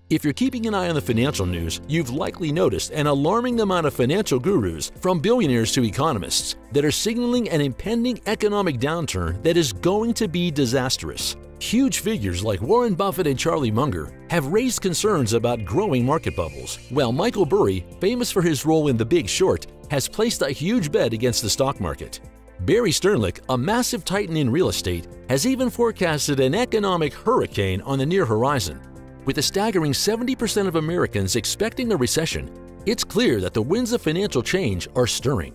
If you're keeping an eye on the financial news, you've likely noticed an alarming amount of financial gurus, from billionaires to economists, that are signaling an impending economic downturn that is going to be disastrous. Huge figures like Warren Buffett and Charlie Munger have raised concerns about growing market bubbles, while Michael Burry, famous for his role in The Big Short, has placed a huge bet against the stock market. Barry Sternlicht, a massive titan in real estate, has even forecasted an economic hurricane on the near horizon. With a staggering 70% of Americans expecting a recession, it's clear that the winds of financial change are stirring.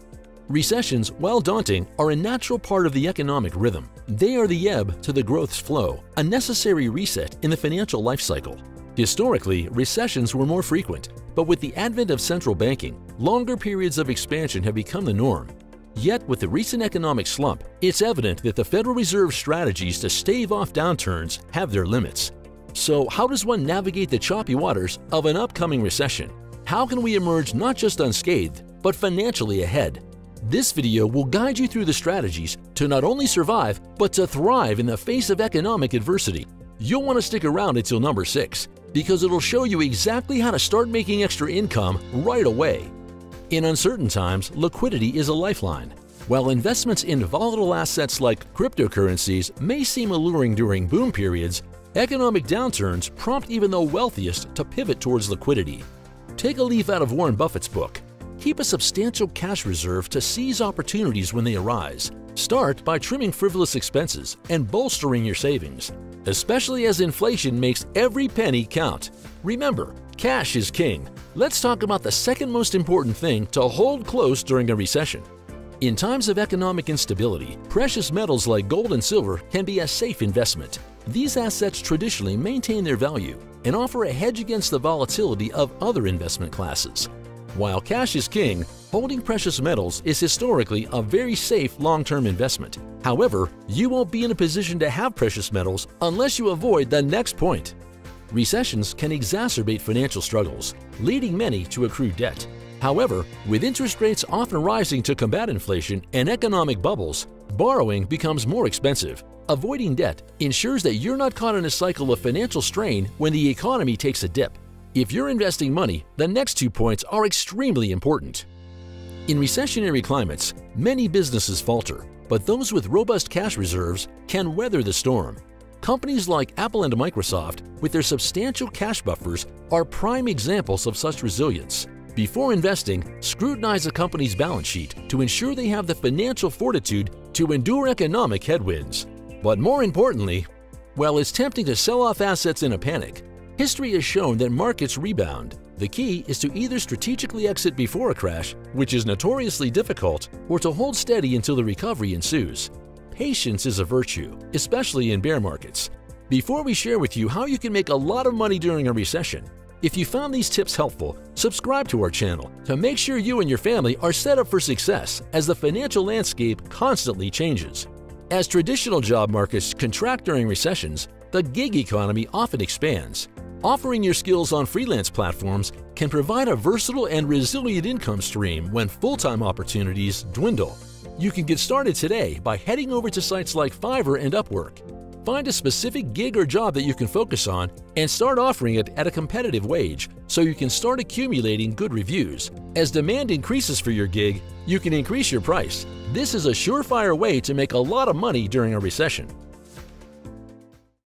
Recessions, while daunting, are a natural part of the economic rhythm. They are the ebb to the growth's flow, a necessary reset in the financial life cycle. Historically, recessions were more frequent, but with the advent of central banking, longer periods of expansion have become the norm. Yet, with the recent economic slump, it's evident that the Federal Reserve's strategies to stave off downturns have their limits. So, how does one navigate the choppy waters of an upcoming recession? How can we emerge not just unscathed, but financially ahead? This video will guide you through the strategies to not only survive, but to thrive in the face of economic adversity. You'll want to stick around until number 6, because it'll show you exactly how to start making extra income right away. In uncertain times, liquidity is a lifeline. While investments in volatile assets like cryptocurrencies may seem alluring during boom periods, economic downturns prompt even the wealthiest to pivot towards liquidity. Take a leaf out of Warren Buffett's book. Keep a substantial cash reserve to seize opportunities when they arise. Start by trimming frivolous expenses and bolstering your savings, especially as inflation makes every penny count. Remember, cash is king. Let's talk about the second most important thing to hold close during a recession. In times of economic instability, precious metals like gold and silver can be a safe investment. These assets traditionally maintain their value and offer a hedge against the volatility of other investment classes. While cash is king, holding precious metals is historically a very safe long-term investment. However, you won't be in a position to have precious metals unless you avoid the next point. Recessions can exacerbate financial struggles, leading many to accrue debt. However, with interest rates often rising to combat inflation and economic bubbles, borrowing becomes more expensive. Avoiding debt ensures that you're not caught in a cycle of financial strain when the economy takes a dip. If you're investing money, the next 2 points are extremely important. In recessionary climates, many businesses falter, but those with robust cash reserves can weather the storm. Companies like Apple and Microsoft, with their substantial cash buffers, are prime examples of such resilience. Before investing, scrutinize a company's balance sheet to ensure they have the financial fortitude to endure economic headwinds. But more importantly, while it's tempting to sell off assets in a panic, history has shown that markets rebound. The key is to either strategically exit before a crash, which is notoriously difficult, or to hold steady until the recovery ensues. Patience is a virtue, especially in bear markets. Before we share with you how you can make a lot of money during a recession, if you found these tips helpful, subscribe to our channel to make sure you and your family are set up for success as the financial landscape constantly changes. As traditional job markets contract during recessions, the gig economy often expands. Offering your skills on freelance platforms can provide a versatile and resilient income stream when full-time opportunities dwindle. You can get started today by heading over to sites like Fiverr and Upwork. Find a specific gig or job that you can focus on and start offering it at a competitive wage so you can start accumulating good reviews. As demand increases for your gig, you can increase your price. This is a surefire way to make a lot of money during a recession.